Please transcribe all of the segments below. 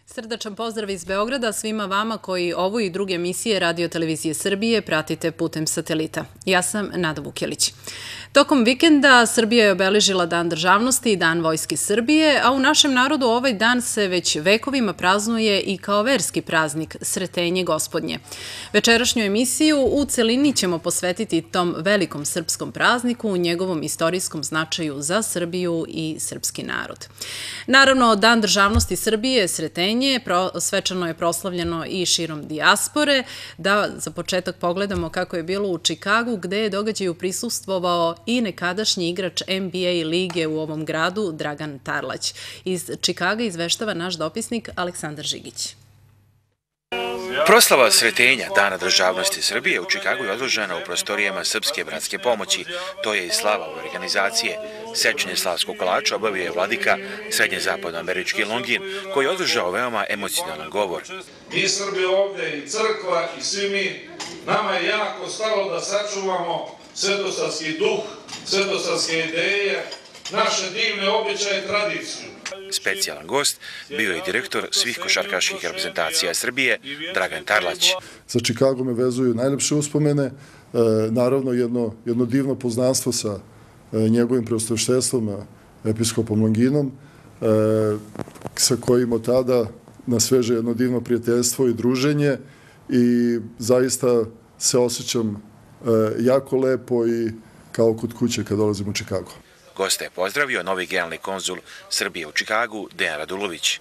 Srdačan pozdrav iz Beograda svima vama koji ovu i druge emisije Radio Televizije Srbije pratite putem satelita. Ja sam Nada Vukjelić. Tokom vikenda Srbija je obeležila Dan državnosti i Dan Vojske Srbije, a u našem narodu ovaj dan se već vekovima praznuje i kao verski praznik Sretenje Gospodnje. Večerašnju emisiju u celini ćemo posvetiti tom velikom srpskom prazniku, u njegovom istorijskom značaju za Srbiju i srpski narod. Naravno, Dan državnosti Srbije, Sretenje, svečano je proslavljeno i širom dijaspore. Da za početak pogledamo kako je bilo u Čikagu, gde je događaju prisustvovao i nekadašnji igrač NBA lige u ovom gradu, Dragan Tarlać. Iz Čikaga izveštava naš dopisnik Aleksandar Žigić. Proslava Sretenja Dana državnosti Srbije u Čikagu je održana u prostorijama Srpske bratske pomoći. To je i slava ove organizacije. Sečenje slavskog kolača obavio je vladika srednje-zapadnoamerički Longin, koji je održao veoma emocionalan govor. Mi Srbi ovdje i crkva i svi mi, nama je jako stalo da sačuvamo svetosavski duh, svetosavske ideje, naše divne običaje i tradiciju. Specijalan gost bio je direktor svih košarkaških reprezentacija Srbije, Dragan Tarlać. Sa Čikagom me vezuju najlepše uspomene, naravno jedno divno poznanstvo sa njegovim preosveštenstvom, episkopom Longinom, sa kojim od tada nasveže jedno divno prijateljstvo i druženje i zaista se osjećam jako lepo i kao kod kuće kad dolazim u Čikagu. Gosta je pozdravio novi generalni konzul Srbije u Čikagu, Dejan Radulović.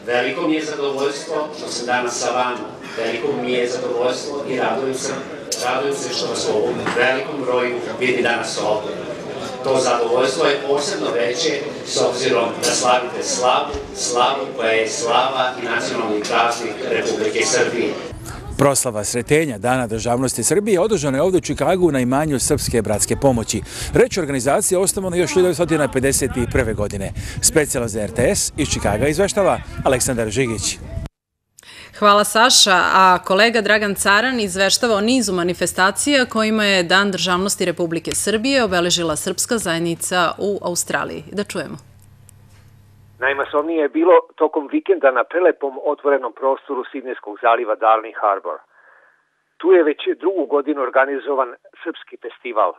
Veliko mi je zadovoljstvo što sam danas sa vama. Veliko mi je zadovoljstvo i radujem se što vas u ovom velikom broju vidi danas ovdje. To zadovoljstvo je posebno veće s obzirom da slavite slavu koja je slava i nacionalni praznik Republike Srbije. Proslava Sretenja Dana državnosti Srbije održana je ovdje u Čikagu na imanju Srpske bratske pomoći. Reč organizacije osnovana još 1951. godine. Specijalno za RTS iz Čikaga izveštava Aleksandar Žigić. Hvala Saša, a kolega Dragan Caran izveštava o nizu manifestacija kojima je Dan državnosti Republike Srbije obeležila srpska zajednica u Australiji. Da čujemo. Najmasovnije je bilo tokom vikenda na prelepom otvorenom prostoru Sidnejskog zaliva Darling Harbour. Tu je već drugu godinu organizovan srpski festival.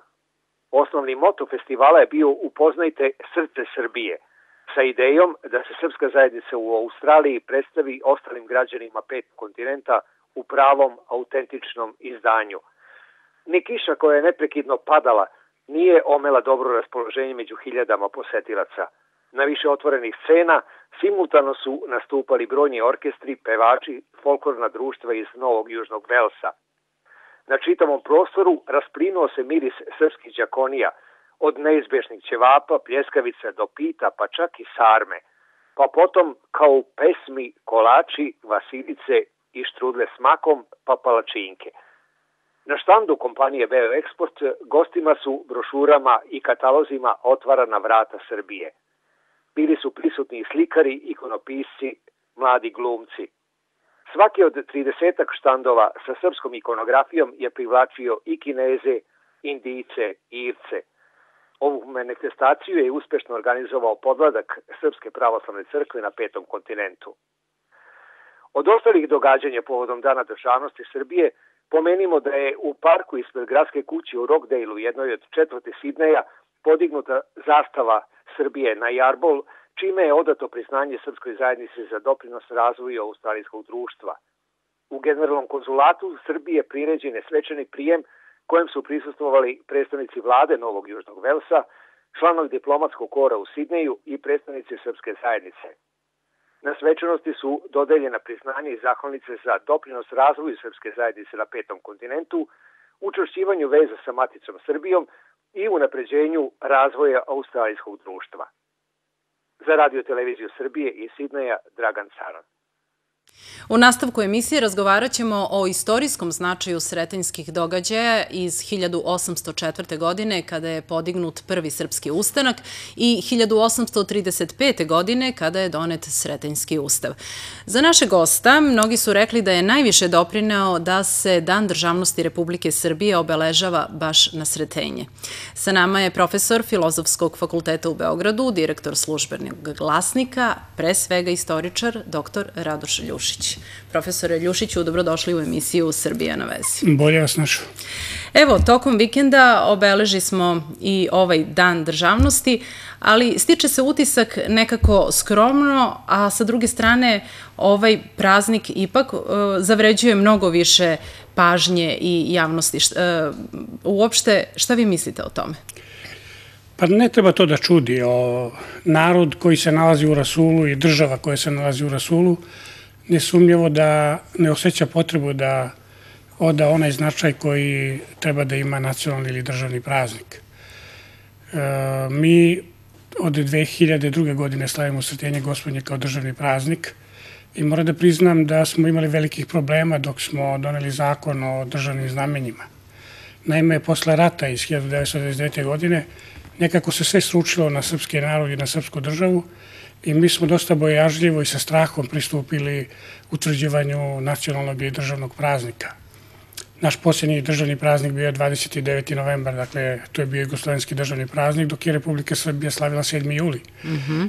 Osnovni moto festivala je bio Upoznajte srce Srbije, sa idejom da se srpska zajednica u Australiji predstavi ostalim građanima 5 kontinenta u pravom, autentičnom izdanju. Ni kiša koja je neprekidno padala nije omela dobro raspoloženje među hiljadama posetilaca. Na više otvorenih scena simultano su nastupali brojni orkestri, pevači, folklorna društva iz Novog Južnog Velsa. Na čitavom prostoru rasplinuo se miris srpskih đakonija, od neizbješnih ćevapa, pljeskavica do pita, pa čak i sarme, pa potom kao u pesmi kolači, vasilice i štrudle s makom, pa palačinke. Na štandu kompanije Beo Export gostima su brošurama i katalozima otvarana vrata Srbije. Bili su prisutni i slikari, ikonopisci, mladi glumci. Svaki od 30 štandova sa srpskom ikonografijom je privlačio i Kineze, Indijce i Irce. Ovu manifestaciju je uspešno organizovao podvladak Srpske pravoslavne crkve na 5. kontinentu. Od ostalih događanja povodom Dana državnosti Srbije pomenimo da je u parku ispred gradske kuće u Rockdale-u, jednoj od četvrte Sidneja, podignuta zastava Srbije na jarbol, čime je odato priznanje srpskoj zajednici za doprinos razvoju australijskog društva. U generalnom konzulatu Srbije priređen je svečani prijem kojem su prisustvovali predstavnici vlade Novog Južnog Velsa, članovi diplomatskog kora u Sidneju i predstavnici srpske zajednice. Na svečanosti su dodeljena priznanje i zahvalnice za doprinos razvoju srpske zajednice na 5. kontinentu, učvršćivanju veza sa maticom Srbijom i unapređenju razvoja australijskog društva. Za Radio televiziju Srbije iz Sidneja, Dragan Caran. U nastavku emisije razgovarat ćemo o istorijskom značaju Sretenjskih događaja iz 1804. godine kada je podignut prvi srpski ustanak i 1835. godine kada je donet Sretenjski ustav. Za naše gosta mnogi su rekli da je najviše doprineo da se Dan državnosti Republike Srbije obeležava baš na Sretenje. Sa nama je profesor Filozofskog fakulteta u Beogradu, direktor Službenog glasnika, pre svega istoričar, dr. Radoš Ljušić. Profesore Ljušiću, dobrodošli u emisiju Srbija na vezi. Bolje vas našao. Evo, tokom vikenda obeleži smo i ovaj Dan državnosti, ali stiče se utisak nekako skromno, a sa druge strane ovaj praznik ipak zavređuje mnogo više pažnje i javnosti. Uopšte, šta vi mislite o tome? Pa ne treba to da čudi. Narod koji se nalazi u rasulu i država koja se nalazi u rasulu nesumnjivo da ne osjeća potrebu da oda onaj značaj koji treba da ima nacionalni ili državni praznik. Mi od 2002. godine slavimo Sretenje Gospodnje kao državni praznik i moram da priznam da smo imali velikih problema dok smo doneli zakon o državnim znamenjima. Naime, posle rata iz 1999. godine nekako se sve sručilo na srpski narod i na srpsku državu i mi smo dosta bojažljivo i sa strahom pristupili utvrđivanju nacionalnog i državnog praznika. Naš posljednji državni praznik bio je 29. novembar, dakle to je bio jugoslovenski državni praznik, dok je Republika Srbija slavila 7. juli.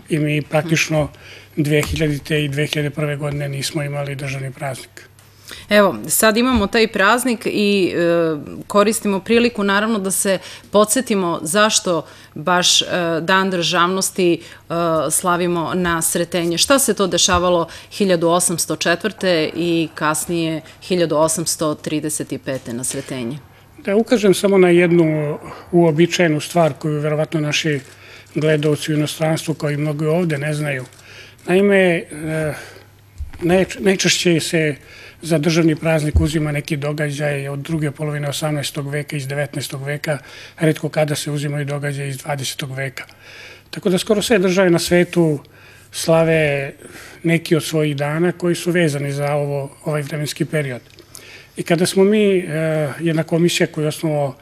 I mi praktično 2000. i 2001. godine nismo imali državni praznik. Evo, sad imamo taj praznik i koristimo priliku naravno da se podsjetimo zašto baš Dan državnosti slavimo na Sretenje. Šta se to dešavalo 1804. i kasnije 1835. na Sretenje? Da ukažem samo na jednu uobičajenu stvar koju verovatno naši gledalci u inostranstvu kao i mnogi ovde ne znaju. Naime, najčešće se za državni praznik uzima neki događaj od druge polovine 18. veka, iz 19. veka, retko kada se uzimaju događaje iz 20. veka. Tako da skoro sve države na svetu slave neki od svojih dana koji su vezani za ovaj vremenski period. I kada smo mi, jedna komisija koju je osnovao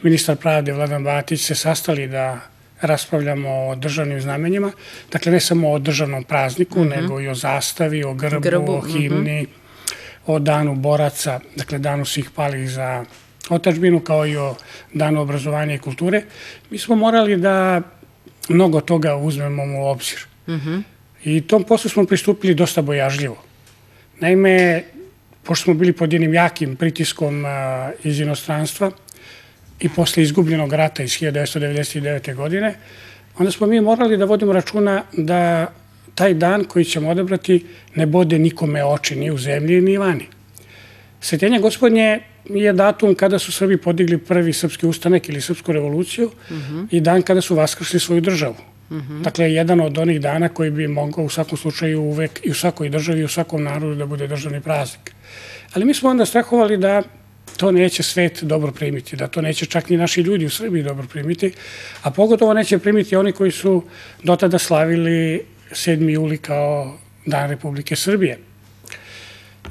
ministar pravde Vladan Batić, se sastali da raspravljamo o državnim znamenjima, dakle ne samo o državnom prazniku, nego i o zastavi, o grbu, o himni, o danu boraca, dakle danu svih palih za otadžbinu, kao i o danu obrazovanja i kulture, mi smo morali da mnogo toga uzmemo u obzir. I tom poslu smo pristupili dosta bojažljivo. Naime, pošto smo bili pod jednim jakim pritiskom iz inostranstva i posle izgubljenog rata iz 1999. godine, onda smo mi morali da vodimo računa da taj dan koji ćemo odabrati ne bode nikome oči, ni u zemlji, ni vani. Sretenje Gospodnje je datum kada su Srbi podigli prvi srpski ustanak ili srpsku revoluciju i dan kada su vaskrsli svoju državu. Dakle, jedan od onih dana koji bi mogao u svakom slučaju uvek i u svakoj državi i u svakom narodu da bude državni praznik. Ali mi smo onda strahovali da to neće svet dobro primiti, da to neće čak ni naši ljudi u Srbiji dobro primiti, a pogotovo neće primiti oni koji su dotada slavili 7. juli kao Dan Republike Srbije.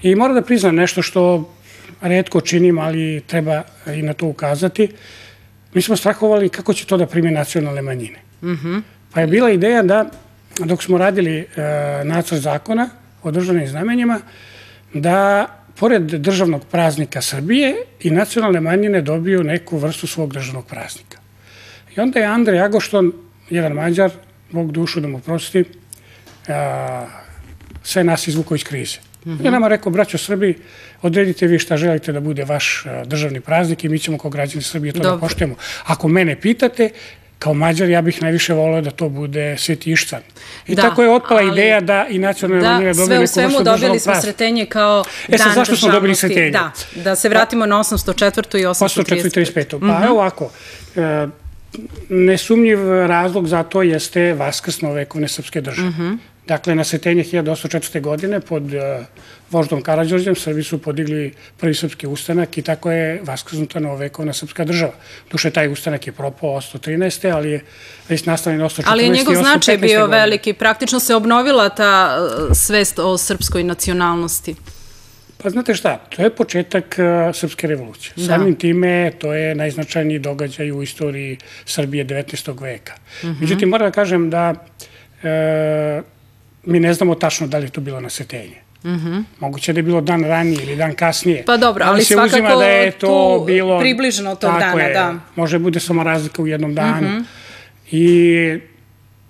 I moram da priznam nešto što retko činim, ali treba i na to ukazati. Mi smo strahovali kako će to da prime nacionalne manjine. Pa je bila ideja da, dok smo radili nacrt zakona o državnim znamenjima, da pored državnog praznika Srbije i nacionalne manjine dobiju neku vrstu svog državnog praznika. I onda je Andrej Agošton, jedan Mađar, Bog dušu da mu prosti, sve nas izvukao iz krize. On je nama rekao, braćo Srbi, odredite vi šta želite da bude vaš državni praznik i mi ćemo kao građani Srbije to da poštujemo. Ako mene pitate, kao Mađar, ja bih najviše voleo da to bude Sveti Išcan. I tako je otpala ideja da i nacionalne manjine dobiju neku vrstu državnog praznika. Dobili smo Sretenje kao Dan državnosti. Zašto smo dobili Sretenje? Da se vratimo na 804. i 835. Pa evo ovako, nesumnjiv razlog za to jeste vaskrs novovekovne srpske države. Dakle, na Setenje 1804. godine pod voždom Karađorđem Srbi su podigli prvi srpski ustanak i tako je vaskrznuta novovekovna srpska država. Duše, taj ustanak je propao 813. ali je već nastavljen 814. Ali je njegov značaj bio veliki. Praktično se obnovila ta svest o srpskoj nacionalnosti. Pa znate šta, to je početak Srpske revolucije. Samim time to je najznačajniji događaj u istoriji Srbije 19. veka. Međutim, moram da kažem da mi ne znamo tačno da li je to bilo na Setenje. Moguće da je bilo dan ranije ili dan kasnije. Pa dobro, ali svakako tu približno tog dana, da. Može bude samo razlika u jednom danu. I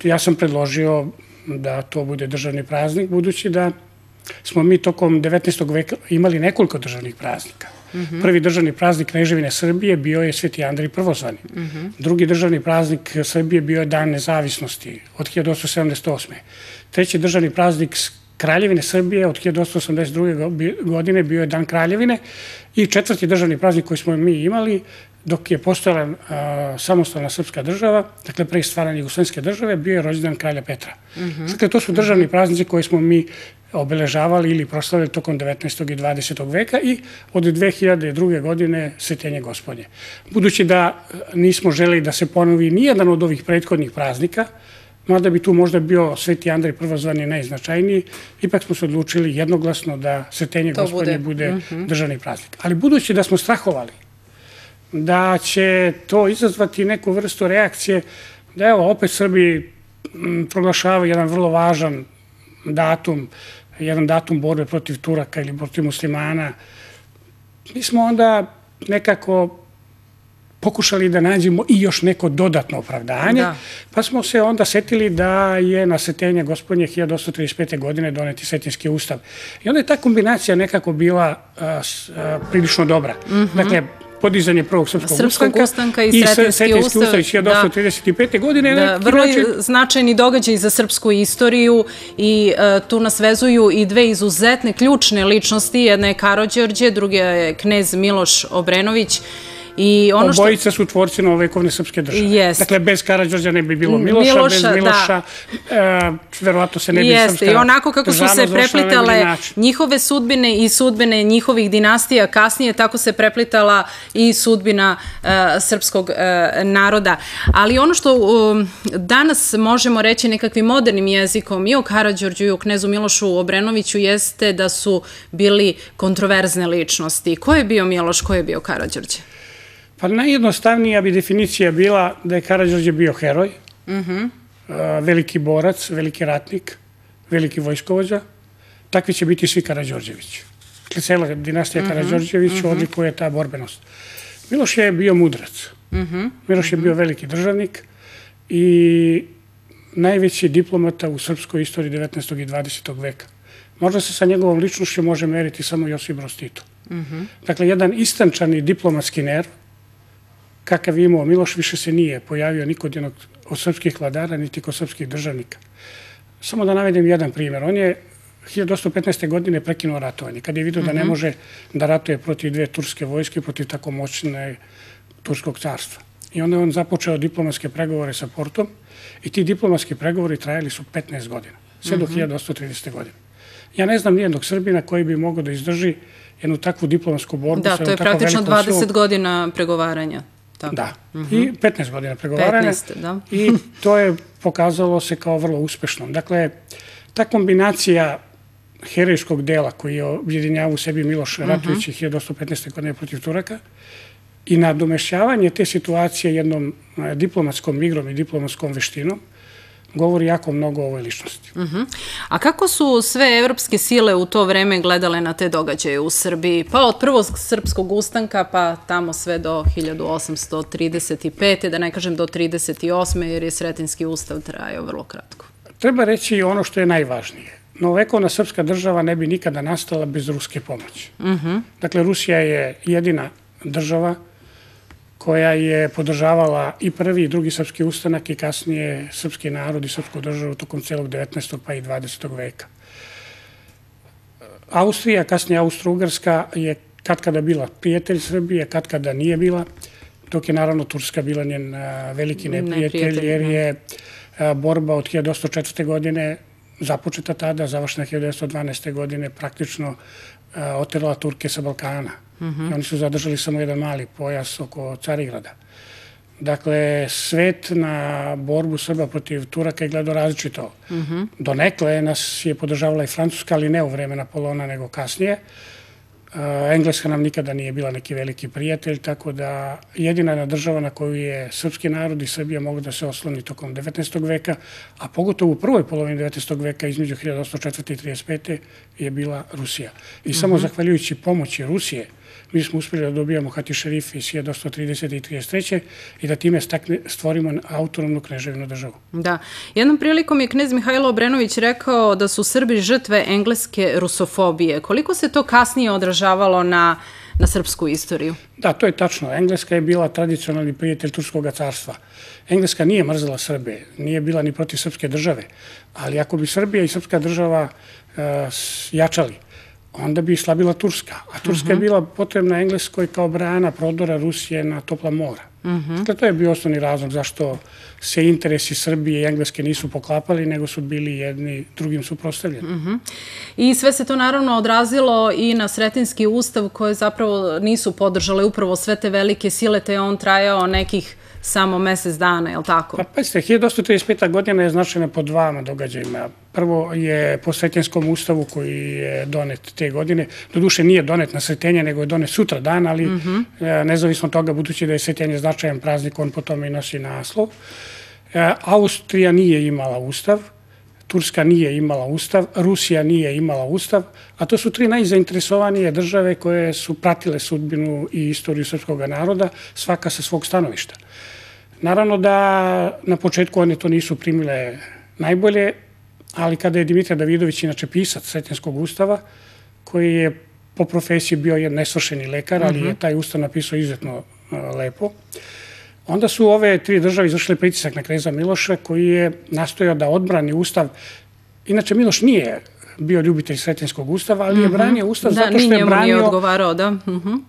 ja sam predložio da to bude državni praznik, budući da smo mi tokom 19. veka imali nekoliko državnih praznika. Prvi državni praznik Kneževine Srbije bio je Sveti Andrej Prvozvani. Drugi državni praznik Srbije bio je Dan nezavisnosti od 1878. Treći državni praznik Kraljevine Srbije od 1882. godine bio je Dan Kraljevine i četvrti državni praznik koji smo mi imali dok je postojala samostalna srpska država, dakle pre stvaranja Jugoslovenske države, bio je rođendan kralja Petra. Dakle, to su državni praznici koje smo mi obeležavali ili proslavili tokom 19. i 20. veka i od 2002. godine Svetenje Gospodnje. Budući da nismo želeli da se ponovi nijedan od ovih prethodnih praznika, mada bi tu možda bio Sveti Andrej Prvozvani najznačajniji, ipak smo se odlučili jednoglasno da Svetenje Gospodnje bude državni praznik. Ali budući da smo strahovali da će to izazvati neku vrstu reakcije, da evo opet Srbi proglašavaju jedan vrlo važan datum, jedan datum borbe protiv Turaka ili protiv muslimana. Mi smo onda nekako pokušali da nađemo i još neko dodatno opravdanje, pa smo se onda setili da je na Setenje Gospodnje 1835. godine doneti Setinski ustav. I onda je ta kombinacija nekako bila prilično dobra. Dakle, podizanje prvog srpskog ustanka i Sretenski ustav. 1835. godine. Vrlo značajni događaj za srpsku istoriju i tu nas vezuju i dve izuzetne ključne ličnosti. Jedna je Karađorđe, druga je knez Miloš Obrenović. Obojica su tvorci novovekovne srpske države. Dakle, bez Karađorđa ne bi bilo Miloša, bez Miloša verovatno se ne bi srpska država. I onako kako su se preplitale njihove sudbine i sudbine njihovih dinastija kasnije, tako se preplitala i sudbina srpskog naroda. Ali ono što danas možemo reći nekakvim modernim jezikom i o Karađorđu i o knezu Milošu Obrenoviću jeste da su bili kontroverzne ličnosti. Ko je bio Miloš, ko je bio Karađorđe? Pa najjednostavnija bi definicija bila da je Karađorđe bio heroj, veliki borac, veliki ratnik, veliki vojskovođa. Takvi će biti svi Karađorđevići. Dakle, cela dinastija Karađorđević odlikuje ta borbenost. Miloš je bio mudrac. Miloš je bio veliki državnik i najveći diplomata u srpskoj istoriji 19. i 20. veka. Možda se sa njegovom ličnošću može meriti samo Josip Broz Tito. Dakle, jedan istančani diplomatski nerv, kakav je imao Miloš, više se nije pojavio ni kod jednog od srpskih vladara, niti kod srpskih državnika. Samo da navedem jedan primjer. On je 1815. godine prekinuo ratovanje, kad je vidio da ne može da ratuje protiv dve turske vojske, protiv tako moćne turskog carstva. I onda je on započeo diplomatske pregovore sa Portom i ti diplomatski pregovori trajali su 15 godina, sve do 1830. godine. Ja ne znam nijednog Srbina koji bi mogao da izdrži jednu takvu diplomatsku borbu. Da, to je praktično 20 godina pregovaranja. Da, i 15 godina pregovaranja i to je pokazalo se kao vrlo uspešno. Dakle, ta kombinacija herojskog dela koji je objedinjavao u sebi Miloš ratujući 1815. godine protiv Turaka i nadomešćavanje te situacije jednom diplomatskom igrom i diplomatskom veštinom govori jako mnogo o ovoj ličnosti. A kako su sve evropske sile u to vreme gledale na te događaje u Srbiji? Pa od prvog srpskog ustanka pa tamo sve do 1835. da ne kažem do 38. jer je Sretenski ustav trajao vrlo kratko. Treba reći ono što je najvažnije. Novovekovna srpska država ne bi nikada nastala bez ruske pomoći. Dakle, Rusija je jedina država koja je podržavala i prvi i drugi srpski ustanak i kasnije srpski narod i srpsku državu tokom celog 19. pa i 20. veka. Austrija, kasnije Austro-Ugarska, je katkada bila prijatelj Srbije, katkada nije bila, dok je naravno Turska bila njen veliki neprijatelj, jer je borba od 1804. godine započeta tada, završena 1912. godine, praktično oterala Turke sa Balkana. I oni su zadržali samo jedan mali pojas oko Carigrada. Dakle, svet na borbu Srba protiv Turaka je gledao različito. Donekle nas je podržavala i Francuska, ali ne u vreme Napoleona, nego kasnije. Engleska nam nikada nije bila neki veliki prijatelj, tako da jedina država na koju je srpski narod i Srbija mogla da se osloni tokom 19. veka, a pogotovo u prvoj polovini 19. veka između 1804. i 1935. je bila Rusija. I samo zahvaljujući pomoći Rusije mi smo uspjeli da dobijamo Hatišerife iz 1830. i 1933. i da time stvorimo autonomnu kneževinu državu. Da. Jednom prilikom je knez Mihajlo Obrenović rekao da su Srbi žrtve engleske rusofobije. Koliko se to kasnije odražavalo na srpsku istoriju? Da, to je tačno. Engleska je bila tradicionalni prijatelj Turskog carstva. Engleska nije mrzela Srbe, nije bila ni protiv srpske države, ali ako bi Srbija i srpska država jačali, onda bi slabila Turska. A Turska je bila potrebna Engleskoj kao brana prodora Rusije na topla mora. Dakle, to je bio osnovni razlog zašto se interesi Srbije i Engleske nisu poklapali, nego su bili jedni drugim suprotstavljeni. I sve se to naravno odrazilo i na Sretenjski ustav koje zapravo nisu podržale upravo sve te velike sile, te je on trajao nekih samo mesec dana, je li tako? Pa pazite, 1835. godina je značajna po dvama događajima. Prvo je po Sretenjskom ustavu koji je donet te godine. Doduše nije donet na Sretenje, nego je donet sutra dan, ali nezavisno od toga, budući da je Sretenje značajan praznik, on po tome i nosi naslov. Austrija nije imala ustav, Turska nije imala ustav, Rusija nije imala ustav, a to su tri najzainteresovanije države koje su pratile sudbinu i istoriju srpskog naroda, svaka sa svog stanovišta. Naravno da na početku one to nisu primile najbolje, ali kada je Dimitrije Davidović, inače pisac Sretenjskog ustava, koji je po profesiji bio jedan nesvršeni lekar, ali je taj ustav napisao izuzetno lepo, onda su ove tri države izvršile pritisak na kneza Miloša, koji je nastojao da odbrani ustav. Inače, Miloš nije bio ljubitelj Sretenjskog ustava, ali je branio ustav zato što je branio... nije odgovarao, da.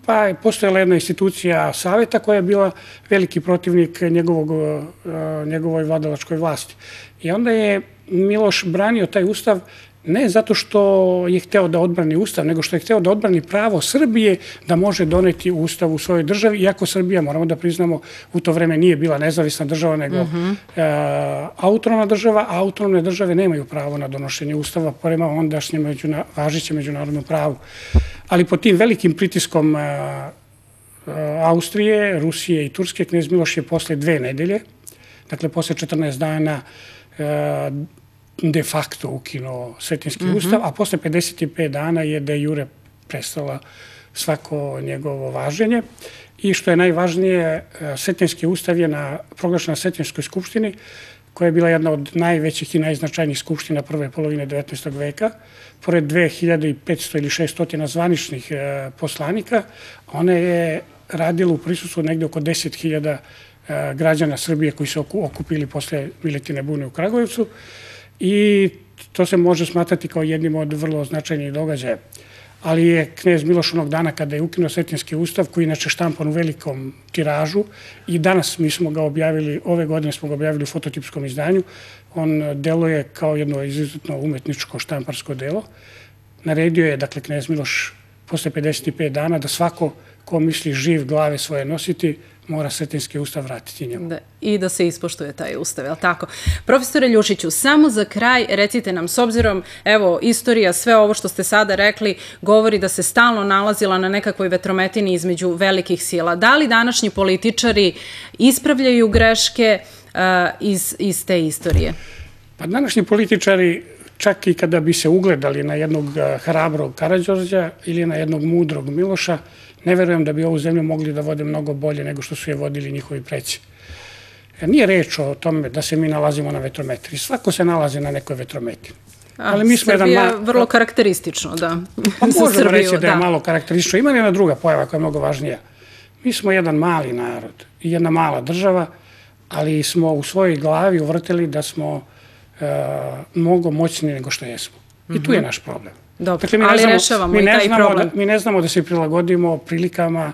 Pa je postojala jedna institucija saveta koja je bila veliki protivnik njegovoj vladalačkoj vlasti. I onda je Miloš branio taj ustav ne zato što je hteo da odbrani ustav, nego što je hteo da odbrani pravo Srbije da može doneti ustav u svojoj državi, iako Srbija, moramo da priznamo, u to vreme nije bila nezavisna država, nego autonomna država, a autonomne države nemaju pravo na donošenje ustava prema ondašnjem važećem međunarodnom pravu. Ali pod tim velikim pritiskom Austrije, Rusije i Turske, knez Miloš je posle 2 nedelje, dakle posle 14 dana, de facto ukinuo Sretenjski ustav, a posle 55 dana je de jure prestala svako njegovo važenje. I što je najvažnije, Sretenjski ustav je proglašen na Sretenjskoj skupštini, koja je bila jedna od najvećih i najznačajnijih skupština prve polovine 19. veka. Pored 2500 ili 600 zvaničnih poslanika, ona je radila u prisustvu negde oko 10.000 građana Srbije koji su okupili posle Miletine bune u Kragujevcu. I to se može smatrati kao jednim od vrlo značajnih događaja. Ali je knez Miloš onog dana kada je ukinuo Sretenjski ustav, koji inače štampan u velikom tiražu, i danas mi smo ga objavili, ove godine smo ga objavili u fototipskom izdanju, on deluje kao jedno izuzetno umetničko štamparsko delo. Naredio je, dakle, knez Miloš posle 55 dana da svako ko misli živ glave svoje nositi, mora Sretenjski ustav vratiti njemu. I da se ispoštuje taj ustav, je li tako? Profesore Ljušiću, samo za kraj recite nam, s obzirom, evo, istorija, sve ovo što ste sada rekli, govori da se stalno nalazila na nekakvoj vetrometini između velikih sila. Da li današnji političari ispravljaju greške iz te istorije? Pa današnji političari, čak i kada bi se ugledali na jednog hrabrog Karađorđa ili na jednog mudrog Miloša, ne verujem da bi ovu zemlju mogli da vode mnogo bolje nego što su je vodili njihovi preci. Nije reč o tome da se mi nalazimo na vetrometri. Svako se nalazi na nekoj vetrometri. Srbija je vrlo karakteristično, da. Možemo reći da je malo karakteristično. Ima jedna druga pojava koja je mnogo važnija. Mi smo jedan mali narod i jedna mala država, ali smo u svojoj glavi uvrtili da smo mnogo moćni nego što jesmo. I tu je naš problem. Dobro, ali rešavamo i taj problem. Mi ne znamo da se prilagodimo prilikama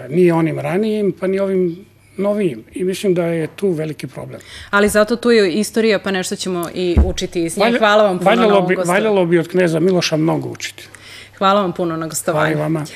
ni onim ranijim, pa ni ovim novijim i mislim da je tu veliki problem. Ali zato tu je istorija, pa nešto ćemo i učiti iz nje. Hvala vam puno na ovom gostovanju. Valjalo bi od kneza Miloša mnogo učiti. Hvala vam puno na gostovanju. Hvala i vama.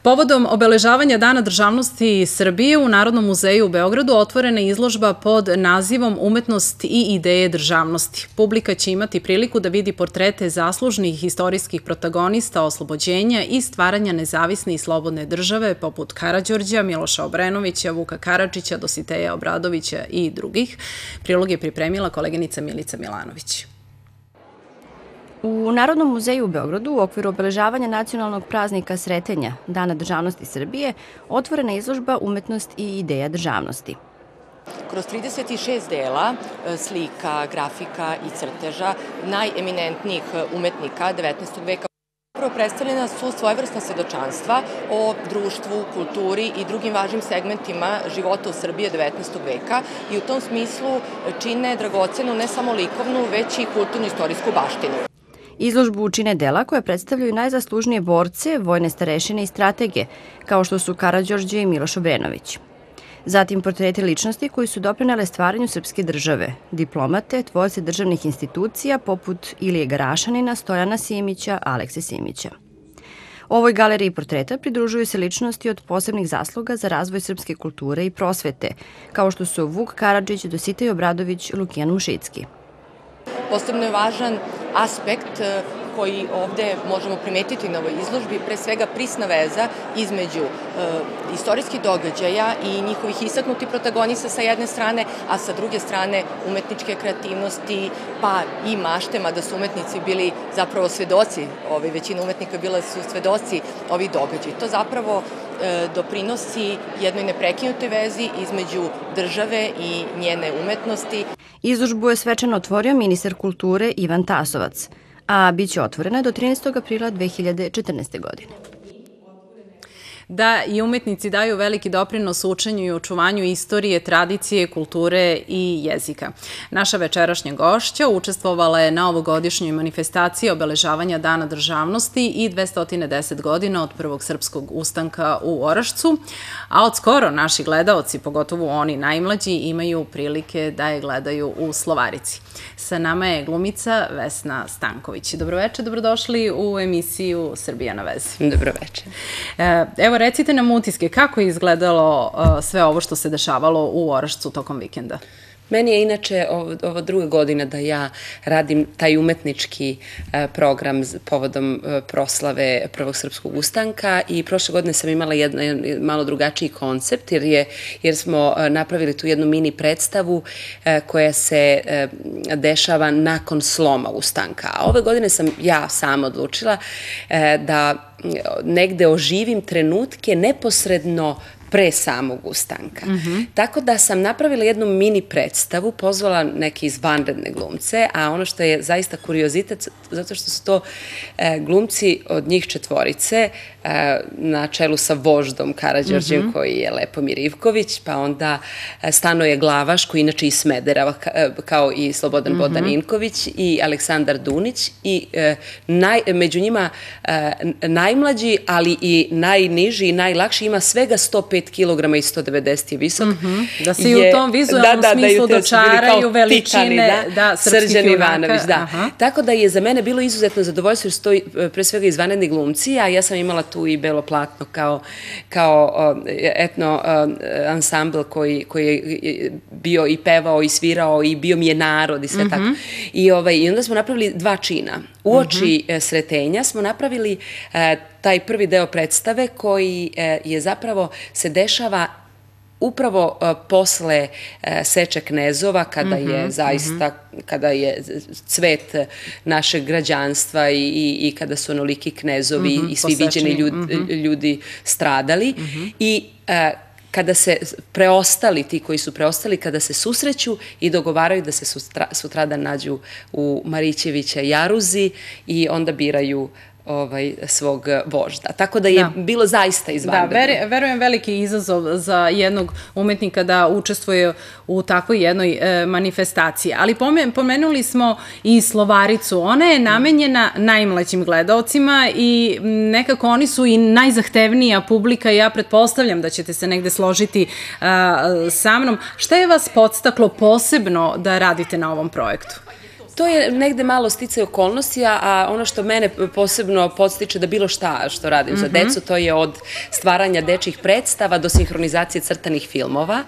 Povodom obeležavanja Dana državnosti Srbije u Narodnom muzeju u Beogradu otvorena je izložba pod nazivom Umetnost i ideje državnosti. Publika će imati priliku da vidi portrete zaslužnih istorijskih protagonista oslobođenja i stvaranja nezavisne i slobodne države poput Karađorđa, Miloša Obrenovića, Vuka Karadžića, Dositeja Obradovića i drugih. Prilog je pripremila koleginica Milica Milanović. U Narodnom muzeju u Beogradu u okviru obeležavanja nacionalnog praznika Sretenja, Dana državnosti Srbije, otvorena je izložba Umetnost i ideja državnosti. Kroz 36 dela slika, grafika i crteža najeminentnijih umetnika 19. veka predstavljena su svojevrsna svedočanstva o društvu, kulturi i drugim važnim segmentima života u Srbiji 19. veka i u tom smislu čine dragocenu ne samo likovnu, već i kulturno-istorijsku baštinu. Izložbu čine dela koje predstavljaju najzaslužnije borce, vojne starešine i stratege, kao što su Karađorđe i Miloš Obrenović. Zatim portreti ličnosti koji su doprinele stvaranju srpske države, diplomate, tvorce državnih institucija poput Ilije Garašanina, Stojana Simića, Alekse Simića. Ovoj galeriji portreta pridružuju se ličnosti od posebnih zasluga za razvoj srpske kulture i prosvete, kao što su Vuk Karadžić, Dositej Obradović, Lukijan Mušicki. Posebno je važan aspekt koji ovde možemo primetiti na ovoj izložbi, pre svega prisna veza između istorijskih događaja i njihovih istaknutih protagonista sa jedne strane, a sa druge strane umetničke kreativnosti, pa i mašte, mada su umetnici bili zapravo svedoci, većina umetnika bila su svedoci ovih događaja. To zapravo doprinosi jednoj neprekinutoj vezi između države i njene umetnosti. Izložbu je svečano otvorio ministar kulture Ivan Tasovac, a bit će otvorena do 13. aprila 2014. godine. Da i umetnici daju veliki doprinos učenju i očuvanju istorije, tradicije, kulture i jezika. Naša večerašnja gošća učestvovala je na ovogodišnjoj manifestaciji obeležavanja Dana državnosti i 210 godina od prvog srpskog ustanka u Orašcu, a od skoro naši gledaoci, pogotovo oni najmlađi, imaju prilike da je gledaju u Slovarici. Sa nama je glumica Vesna Stanković. Dobroveče, dobrodošli u emisiju Srbija na vezi. Dobroveče. Evo, recite nam utiske, kako je izgledalo sve ovo što se dešavalo u Orašcu tokom vikenda? Meni je inače ovo druga godina da ja radim taj umetnički program povodom proslave Prvog srpskog ustanka i prošle godine sam imala jedan malo drugačiji koncept jer smo napravili tu jednu mini predstavu koja se dešava nakon sloma ustanka. A ove godine sam ja sama odlučila da negde oživim trenutke neposredno pre samog ustanka. Tako da sam napravila jednu mini predstavu, pozvala neke izvanredne glumce, a ono što je zaista kuriozitet, zato što su to glumci od njih četvorice, na čelu sa voždom Karađorđem, koji je Lepomir Ivković, pa onda Stanoje Glavaš, koji inače iz Smedereva, kao i Slobodan Bodaninković i Aleksandar Dunić, i među njima najmlađi, ali i najniži i najlakši, ima svega 105 kilograma i 190 je visok. Da se i u tom vizualnom smislu dočaraju veličine Srđan Ivanović. Tako da je za mene bilo izuzetno zadovoljstvo jer stoji pre svega izvanredni glumci, a ja sam imala tu i belo platno kao etno ansambl koji je bio i pevao i svirao i bio mi je narod i sve tako. I onda smo napravili dva čina. Uoči Sretenja smo napravili taj prvi deo predstave koji je zapravo se dešava upravo posle seče knezova, kada je zaista, kada je cvet našeg građanstva i kada su onoliki knezovi i svi viđeni ljudi stradali i kada se preostali, ti koji su preostali, kada se susreću i dogovaraju da se sutradan nađu u Marićevića jaruzi i onda biraju svog vožda. Tako da je bilo zaista izvanredno. Da, verujem veliki izazov za jednog umetnika da učestvuje u takvoj jednoj manifestaciji. Ali pomenuli smo i Slovaricu. Ona je namenjena najmlađim gledaocima i nekako oni su i najzahtevnija publika i ja pretpostavljam da ćete se negde složiti sa mnom. Šta je vas podstaklo posebno da radite na ovom projektu? To je negde malo sticaj okolnosti, a ono što mene posebno podstiče da bilo šta što radim za decu, to je od stvaranja dečjih predstava do sinhronizacije crtanih filmova,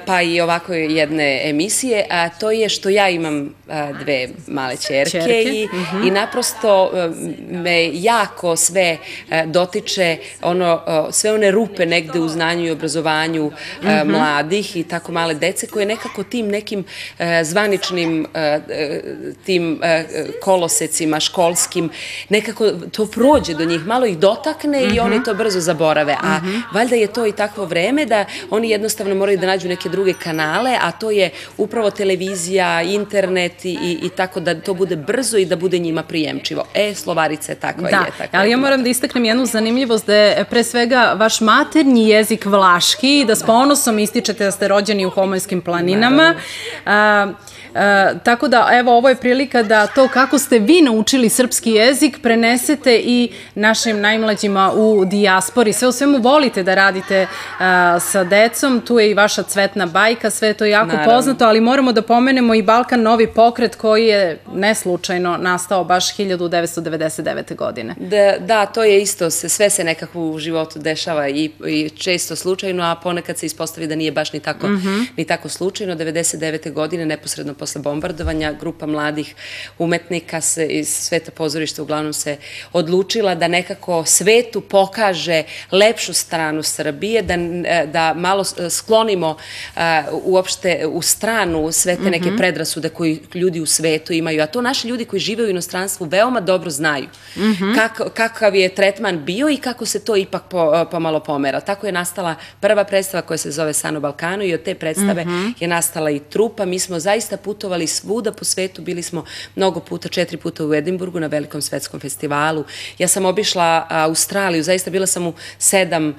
pa i ovako jedne emisije, a to je što ja imam dve male ćerke i naprosto me jako sve dotiče sve one rupe negde u znanju i obrazovanju mladih i tako male dece koje nekako tim nekim zvaničnim tim kolosecima školskim, nekako to prođe do njih, malo ih dotakne i oni to brzo zaborave. A valjda je to i takvo vreme da oni jednostavno moraju da nađu neke druge kanale, a to je upravo televizija, internet i tako da to bude brzo i da bude njima prijemčivo. Slovarica je takva i je takva. Da, ali ja moram da istaknem jednu zanimljivost da je pre svega vaš maternji jezik vlaški, da s ponosom ističete da ste rođeni u Homoljskim planinama. Tako da, evo, ovo je prilika da to kako ste vi naučili srpski jezik prenesete i našim najmlađima u dijaspori. Sve u svemu volite da radite sa decom, tu je i vaša Cvetna bajka, sve je to jako poznato, ali moramo da pomenemo i Balkan Novi pokret koji je neslučajno nastao baš 1999. godine. Da, to je isto, sve se nekako u životu dešava i često slučajno, a ponekad se ispostavi da nije baš ni tako slučajno. 1999. godine, neposredno posle bombardovanja, grupa mladih umetnika iz sveta pozorišta uglavnom se odlučila da nekako svetu pokaže lepšu stranu Srbije, da malo sklonimo uopšte u stranu sve te neke predrasude koji ljudi u svetu imaju, a to naši ljudi koji žive u inostranstvu veoma dobro znaju kakav je tretman bio i kako se to ipak pomalo pomera. Tako je nastala prva predstava koja se zove San o Balkanu i od te predstave je nastala i trupa. Mi smo zaista putovali svuda po svetu, bili smo mnogo puta, 4 puta u Edinburgu na velikom svetskom festivalu. Ja sam obišla Australiju, zaista bila sam u 7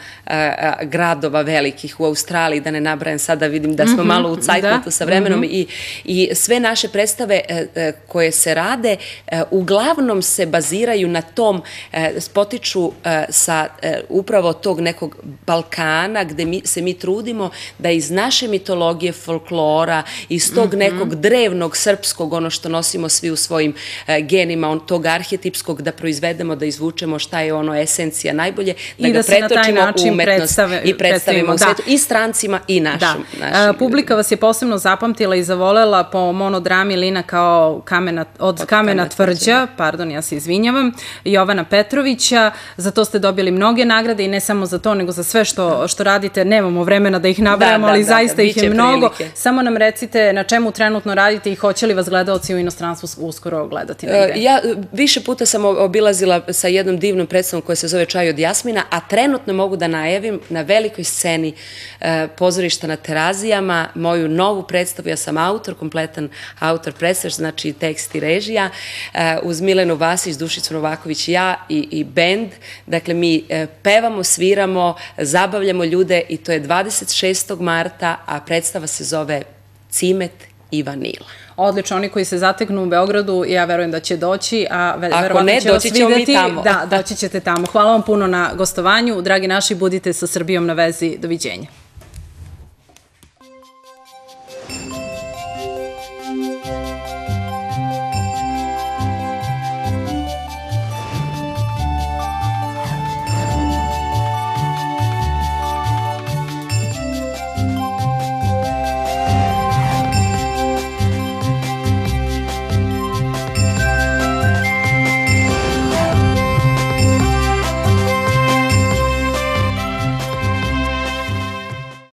gradova velikih u Australiji, da ne nabrajam sada, vidim da smo malo u cajtnotu sa vremenom i sve naše predstave koje se rade uglavnom se baziraju na tom, potiču sa upravo tog nekog Balkana gde se mi trudimo da iz naše mitologije, folklora, iz tog nekog drevnog srpskog, ono što nosimo svi u svojim genima, tog arhetipskog, da proizvedemo, da izvučemo šta je ono esencija najbolje, da ga pretočimo u umetnost i predstavimo u svetu i strancima i našim. Publika vas je posebno zapamtila i zavolela po monodrami Lina kao od kamena tvrđa, pardon, ja se izvinjavam, Jovana Petrovića, za to ste dobili mnoge nagrade i ne samo za to, nego za sve što radite. Nemamo vremena da ih nabrajamo, ali zaista ih je mnogo. Samo nam recite na čemu trenutno radite i hoće li vas gledaoci u inostranstvu uskoro gledati negde? Ja više puta sam obilazila sa jednom divnom predstavom koja se zove Čaj od jasmina, a trenutno mogu da najavim na velikoj sceni pozorišta na Terazijama moju novu predstavu. Ja sam autor, kompletan autor predstav, znači tekst i režija, uz Milenu Vasić, Dušicu Novaković i ja i bend. Dakle, mi pevamo, sviramo, zabavljamo ljude i to je 26. marta, a predstava se zove Cimet i vanila. Odlično, oni koji se zateknu u Beogradu, ja verujem da će doći, a verovatno će vas videti. Da, doći ćete tamo. Hvala vam puno na gostovanju. Dragi naši, budite sa Srbijom na vezi. Doviđenja.